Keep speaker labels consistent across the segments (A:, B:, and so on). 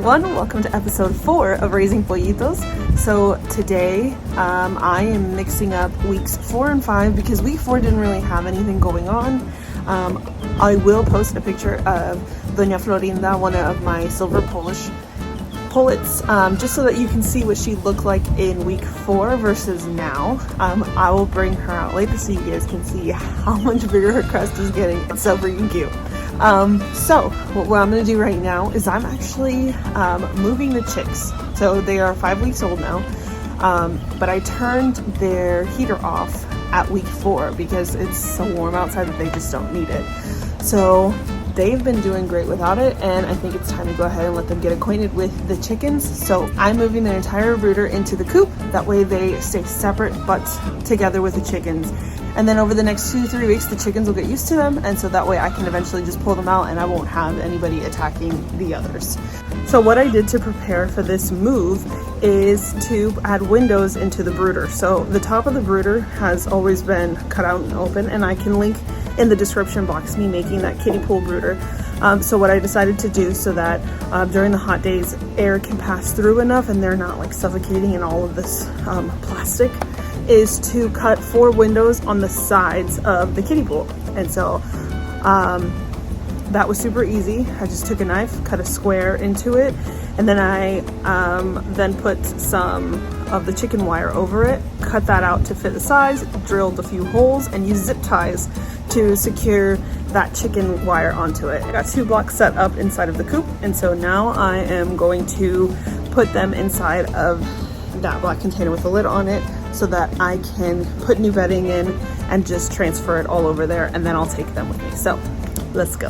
A: everyone, welcome to episode 4 of Raising Pollitos. So today I am mixing up weeks 4 and 5 because week 4 didn't really have anything going on. I will post a picture of Doña Florinda, one of my silver pullets, just so that you can see what she looked like in week 4 versus now. I will bring her out later so you guys can see how much bigger her crust is getting. It's so freaking cute. So what I'm going to do right now is I'm actually moving the chicks. So they are 5 weeks old now, but I turned their heater off at week 4 because it's so warm outside that they just don't need it. So they've been doing great without it, and I think it's time to go ahead and let them get acquainted with the chickens. So I'm moving their entire brooder into the coop. That way they stay separate but together with the chickens. And then over the next 2-3 weeks, the chickens will get used to them, and so that way I can eventually just pull them out and I won't have anybody attacking the others. So what I did to prepare for this move is to add windows into the brooder. So the top of the brooder has always been cut out and open, and I can link in the description box me making that kiddie pool brooder. So what I decided to do so that during the hot days air can pass through enough and they're not like suffocating in all of this plastic is to cut 4 windows on the sides of the kiddie pool. And so that was super easy. I just took a knife, cut a square into it, and then I then put some of the chicken wire over it, cut that out to fit the size, drilled a few holes, and used zip ties to secure that chicken wire onto it. I got 2 blocks set up inside of the coop, and so now I am going to put them inside of that black container with a lid on it so that I can put new bedding in and just transfer it all over there, and then I'll take them with me. So let's go.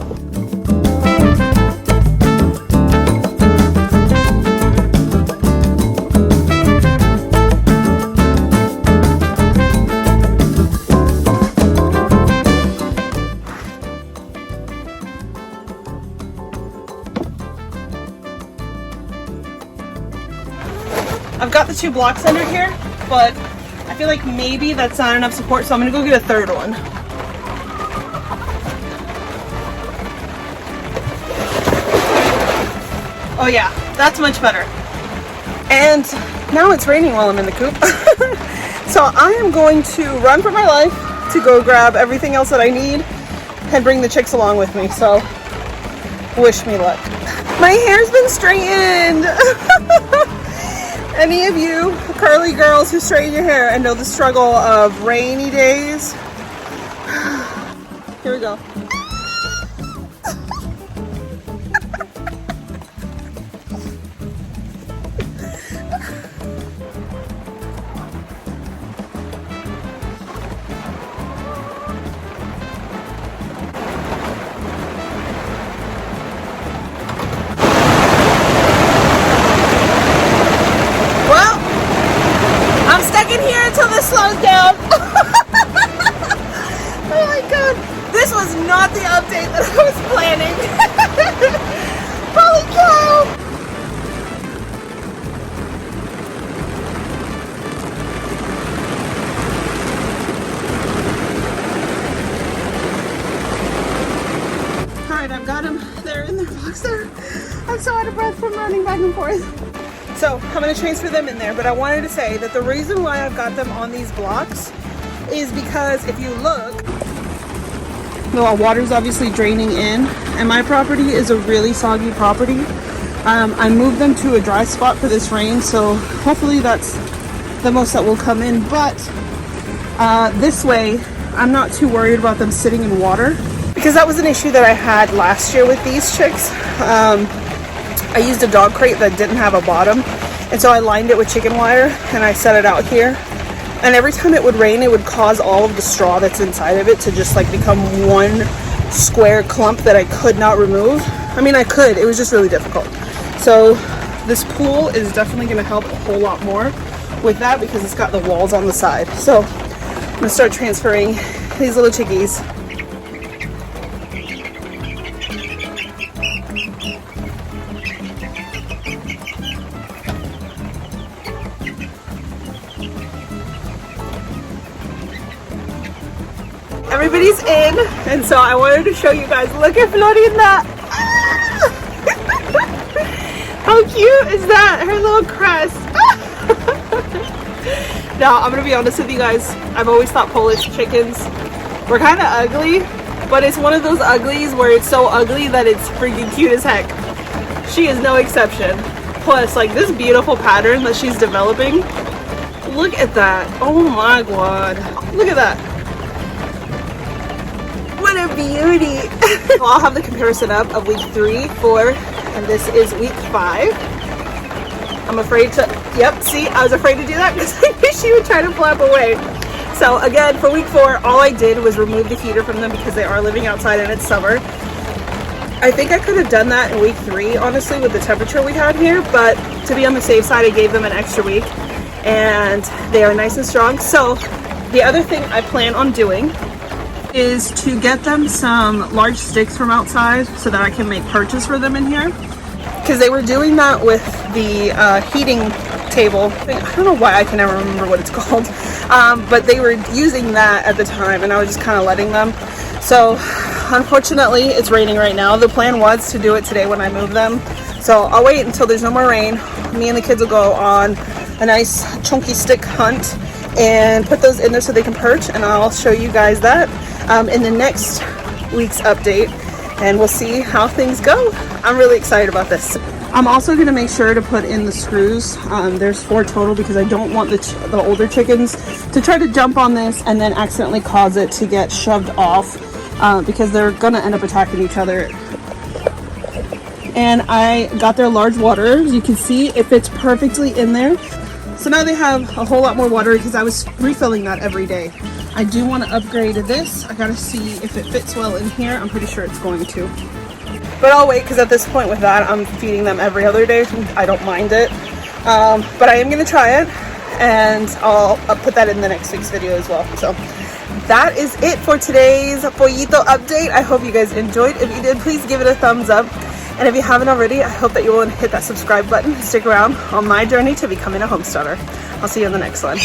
A: I've got the 2 blocks under here, but I feel like maybe that's not enough support, so I'm gonna go get a 3rd one. Oh yeah, that's much better. And now it's raining while I'm in the coop. So I am going to run for my life to go grab everything else that I need and bring the chicks along with me, so wish me luck. My hair's been straightened. Any of you curly girls who straighten your hair and know the struggle of rainy days? Here we go. Until this slows down. Oh my god, this was not the update that I was planning. Holy cow! Alright, I've got them. They're in their box there. I'm so out of breath from running back and forth. So I'm going to transfer them in there, but I wanted to say that the reason why I've got them on these blocks is because if you look, the water's obviously draining in, and my property is a really soggy property. I moved them to a dry spot for this rain, so hopefully that's the most that will come in, but this way I'm not too worried about them sitting in water, because that was an issue that I had last year with these chicks. I used a dog crate that didn't have a bottom, and so I lined it with chicken wire and I set it out here, and every time it would rain it would cause all of the straw that's inside of it to just like become one square clump that I could not remove. I mean, I could, it was just really difficult. So this pool is definitely going to help a whole lot more with that because it's got the walls on the side. So I'm going to start transferring these little chickies. Everybody's in, and so I wanted to show you guys. Look at Florinda. How cute is that? Her little crest. Now, I'm gonna be honest with you guys. I've always thought Polish chickens were kind of ugly, but it's one of those uglies where it's so ugly that it's freaking cute as heck. She is no exception. Plus, like, this beautiful pattern that she's developing. Look at that. Oh my god. Look at that. What a beauty. Well, I'll have the comparison up of week 3, 4, and this is week 5. I'm afraid to, yep, see, I was afraid to do that because I knew she would try to flap away. So again, for week 4, all I did was remove the heater from them because they are living outside and it's summer. I think I could have done that in week 3, honestly, with the temperature we had here, but to be on the safe side, I gave them an extra week and they are nice and strong. So the other thing I plan on doing is to get them some large sticks from outside so that I can make perches for them in here. Because they were doing that with the heating table. I don't know why, I can never remember what it's called. But they were using that at the time and I was just kind of letting them. So unfortunately, it's raining right now. The plan was to do it today when I move them. So I'll wait until there's no more rain. Me and the kids will go on a nice chunky stick hunt and put those in there so they can perch. And I'll show you guys that in the next week's update. And we'll see how things go. I'm really excited about this. I'm also going to make sure to put in the screws. There's 4 total because I don't want the older chickens to try to jump on this and then accidentally cause it to get shoved off because they're going to end up attacking each other. And I got their large water. As you can see, it fits perfectly in there. So now they have a whole lot more water because I was refilling that every day. I do want to upgrade this. I gotta see if it fits well in here. I'm pretty sure it's going to. But I'll wait because at this point with that, I'm feeding them every other day. I don't mind it. But I am going to try it. And I'll put that in the next week's video as well. So that is it for today's Pollito update. I hope you guys enjoyed. If you did, please give it a thumbs up. And if you haven't already, I hope that you will hit that subscribe button. Stick around on my journey to becoming a homesteader. I'll see you in the next one.